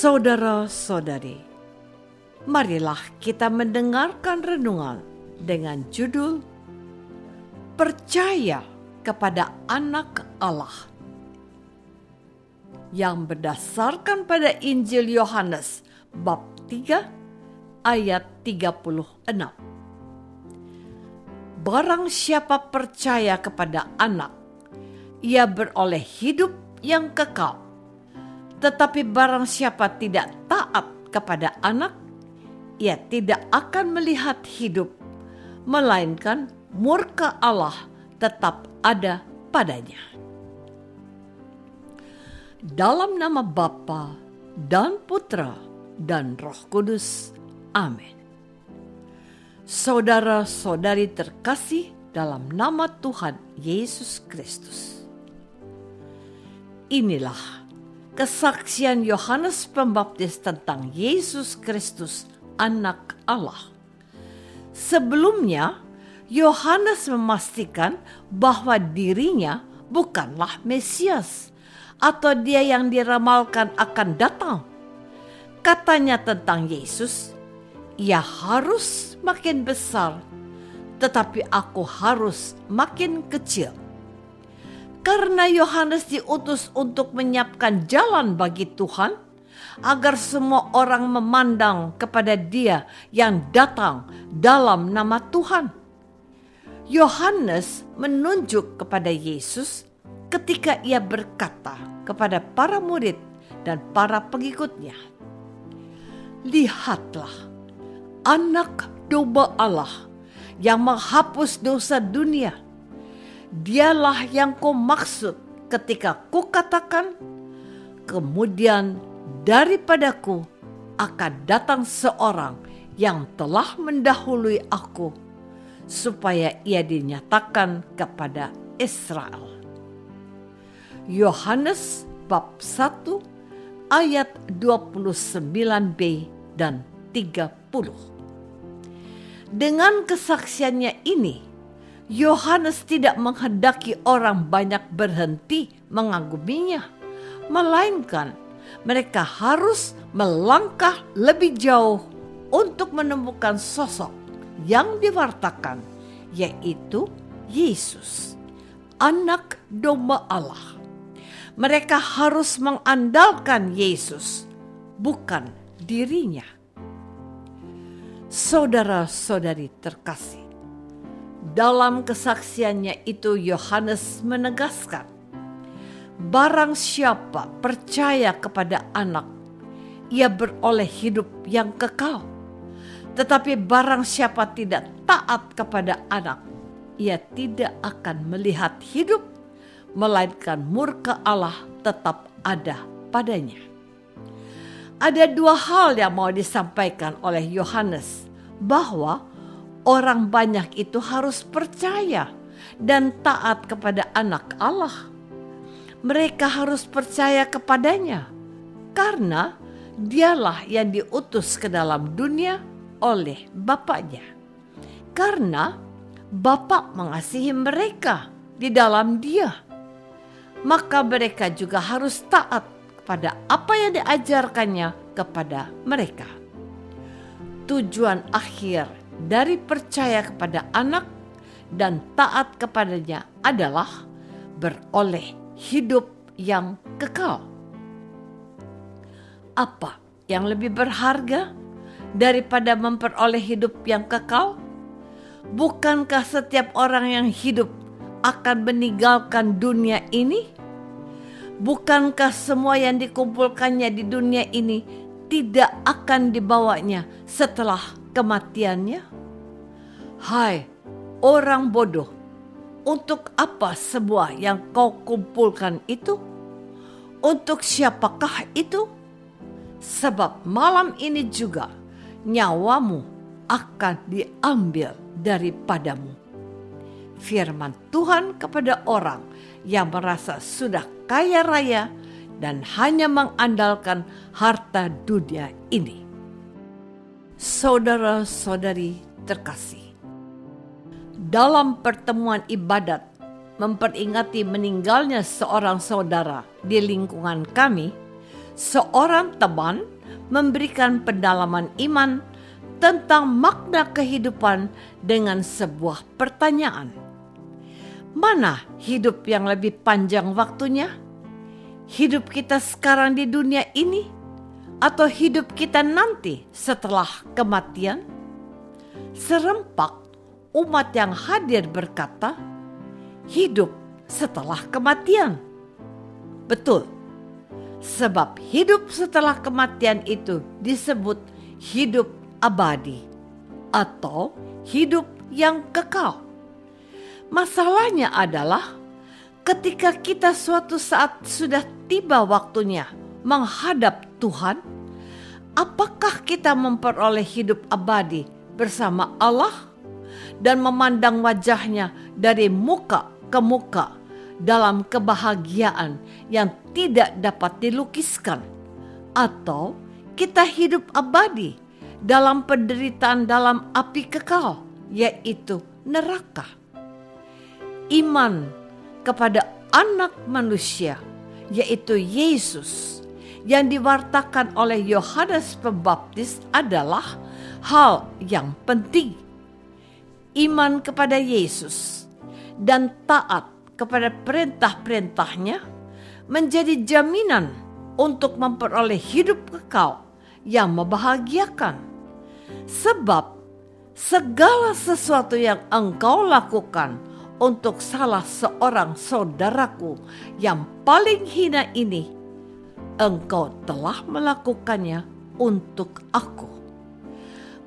Saudara-saudari, marilah kita mendengarkan renungan dengan judul Percaya kepada Anak Allah yang berdasarkan pada Injil Yohanes bab 3 ayat 36. Barang siapa percaya kepada Anak, ia beroleh hidup yang kekal. Tetapi barang siapa tidak taat kepada Anak, ia tidak akan melihat hidup, melainkan murka Allah tetap ada padanya. Dalam nama Bapa dan Putra dan Roh Kudus. Amin. Saudara-saudari terkasih dalam nama Tuhan Yesus Kristus. Inilah kesaksian Yohanes Pembaptis tentang Yesus Kristus, Anak Allah. Sebelumnya, Yohanes memastikan bahwa dirinya bukanlah Mesias atau dia yang diramalkan akan datang. Katanya tentang Yesus, ia harus makin besar, tetapi aku harus makin kecil. Karena Yohanes diutus untuk menyiapkan jalan bagi Tuhan, agar semua orang memandang kepada Dia yang datang dalam nama Tuhan. Yohanes menunjuk kepada Yesus ketika ia berkata kepada para murid dan para pengikutnya, "Lihatlah, Anak Domba Allah yang menghapus dosa dunia. Dialah yang kau maksud ketika kukatakan, kemudian daripadaku akan datang seorang yang telah mendahului aku, supaya ia dinyatakan kepada Israel." Yohanes bab 1 ayat 29b dan 30. Dengan kesaksiannya ini, Yohanes tidak menghendaki orang banyak berhenti mengaguminya, melainkan mereka harus melangkah lebih jauh untuk menemukan sosok yang diwartakan, yaitu Yesus, Anak Domba Allah. Mereka harus mengandalkan Yesus, bukan dirinya. Saudara-saudari terkasih, dalam kesaksiannya itu Yohanes menegaskan, barang siapa percaya kepada Anak, ia beroleh hidup yang kekal. Tetapi barang siapa tidak taat kepada Anak, ia tidak akan melihat hidup, melainkan murka Allah tetap ada padanya. Ada dua hal yang mau disampaikan oleh Yohanes, bahwa orang banyak itu harus percaya dan taat kepada Anak Allah. Mereka harus percaya kepadanya karena Dialah yang diutus ke dalam dunia oleh Bapaknya. Karena Bapa mengasihi mereka di dalam Dia, maka mereka juga harus taat kepada apa yang diajarkannya kepada mereka. Tujuan akhir dari percaya kepada Anak dan taat kepadanya adalah beroleh hidup yang kekal. Apa yang lebih berharga daripada memperoleh hidup yang kekal? Bukankah setiap orang yang hidup akan meninggalkan dunia ini? Bukankah semua yang dikumpulkannya di dunia ini tidak akan dibawanya setelah kematiannya? Hai orang bodoh, untuk apa semua yang kau kumpulkan itu? Untuk siapakah itu? Sebab malam ini juga nyawamu akan diambil daripadamu. Firman Tuhan kepada orang yang merasa sudah kaya raya dan hanya mengandalkan harta dunia ini. Saudara-saudari terkasih, dalam pertemuan ibadat memperingati meninggalnya seorang saudara di lingkungan kami, seorang teman memberikan pendalaman iman tentang makna kehidupan dengan sebuah pertanyaan. Mana hidup yang lebih panjang waktunya? Hidup kita sekarang di dunia ini atau hidup kita nanti setelah kematian? Serempak umat yang hadir berkata, hidup setelah kematian. Betul, sebab hidup setelah kematian itu disebut hidup abadi atau hidup yang kekal. Masalahnya adalah ketika kita suatu saat sudah tiba waktunya menghadap Tuhan, apakah kita memperoleh hidup abadi bersama Allah dan memandang wajahnya dari muka ke muka dalam kebahagiaan yang tidak dapat dilukiskan, atau kita hidup abadi dalam penderitaan dalam api kekal, yaitu neraka? Iman kepada anak manusia, yaitu Yesus, yang diwartakan oleh Yohanes Pembaptis adalah hal yang penting. Iman kepada Yesus dan taat kepada perintah-perintahnya menjadi jaminan untuk memperoleh hidup kekal yang membahagiakan. Sebab segala sesuatu yang engkau lakukan untuk salah seorang saudaraku yang paling hina ini, engkau telah melakukannya untuk aku.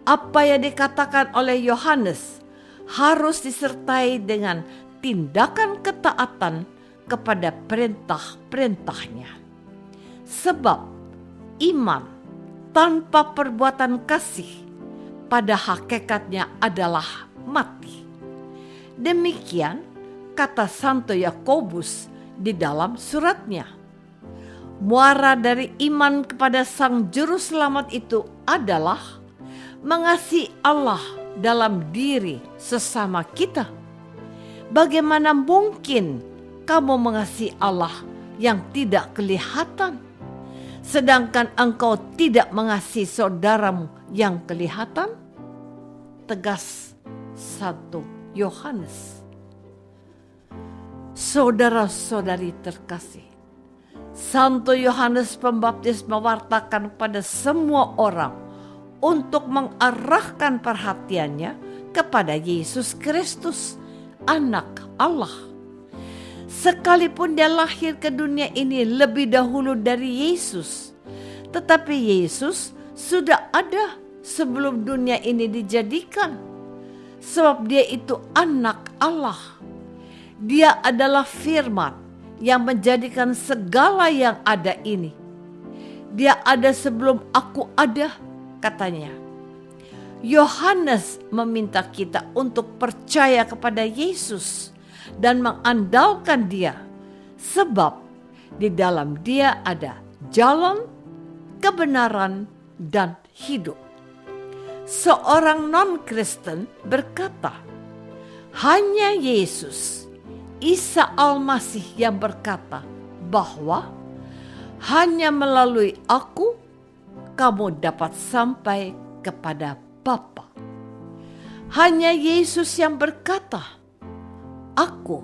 Apa yang dikatakan oleh Yohanes harus disertai dengan tindakan ketaatan kepada perintah-perintahnya. Sebab iman tanpa perbuatan kasih pada hakikatnya adalah mati. Demikian kata Santo Yakobus di dalam suratnya. Muara dari iman kepada Sang Juru Selamat itu adalah mengasihi Allah dalam diri sesama kita. Bagaimana mungkin kamu mengasihi Allah yang tidak kelihatan, sedangkan engkau tidak mengasihi saudaramu yang kelihatan? Tegas 1 Yohanes. Saudara-saudari terkasih, Santo Yohanes Pembaptis mewartakan pada semua orang untuk mengarahkan perhatiannya kepada Yesus Kristus, Anak Allah. Sekalipun dia lahir ke dunia ini lebih dahulu dari Yesus, tetapi Yesus sudah ada sebelum dunia ini dijadikan. Sebab dia itu anak Allah. Dia adalah firman yang menjadikan segala yang ada ini. Dia ada sebelum aku ada, katanya. Yohanes meminta kita untuk percaya kepada Yesus dan mengandalkan Dia, sebab di dalam Dia ada jalan, kebenaran, dan hidup. Seorang non-Kristen berkata, hanya Yesus, Isa Al-Masih yang berkata bahwa hanya melalui aku kamu dapat sampai kepada Bapa. Hanya Yesus yang berkata, aku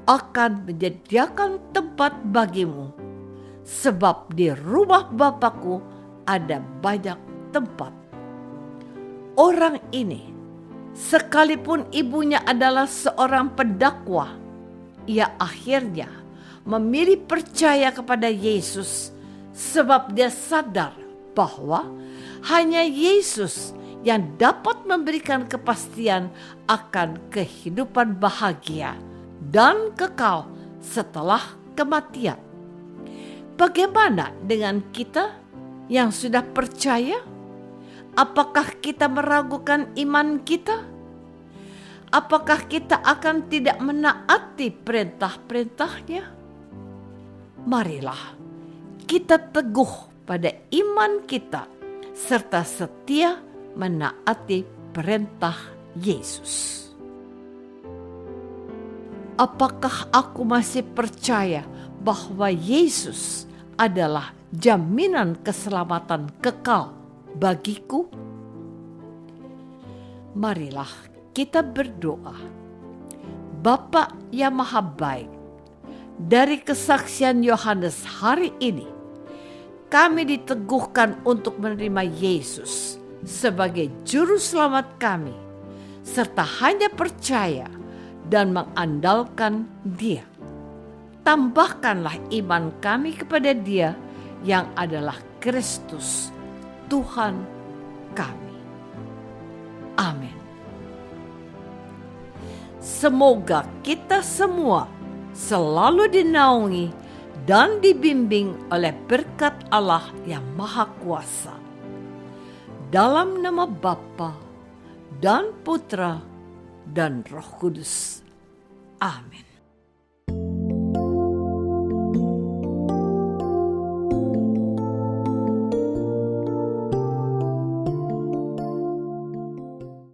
akan menyediakan tempat bagimu, sebab di rumah Bapakku ada banyak tempat. Orang ini, sekalipun ibunya adalah seorang pendakwa, ia akhirnya memilih percaya kepada Yesus sebab dia sadar bahwa hanya Yesus yang dapat memberikan kepastian akan kehidupan bahagia dan kekal setelah kematian. Bagaimana dengan kita yang sudah percaya? Apakah kita meragukan iman kita? Apakah kita akan tidak menaati perintah-perintahnya? Marilah kita teguh pada iman kita serta setia menaati perintah Yesus. Apakah aku masih percaya bahwa Yesus adalah jaminan keselamatan kekal bagiku? Marilah kita berdoa. Bapa yang Maha Baik, dari kesaksian Yohanes hari ini, kami diteguhkan untuk menerima Yesus sebagai juru selamat kami, serta hanya percaya dan mengandalkan Dia. Tambahkanlah iman kami kepada Dia yang adalah Kristus, Tuhan kami. Amin. Semoga kita semua selalu dinaungi dan dibimbing oleh berkat Allah yang Maha Kuasa. Dalam nama Bapa dan Putra dan Roh Kudus. Amin.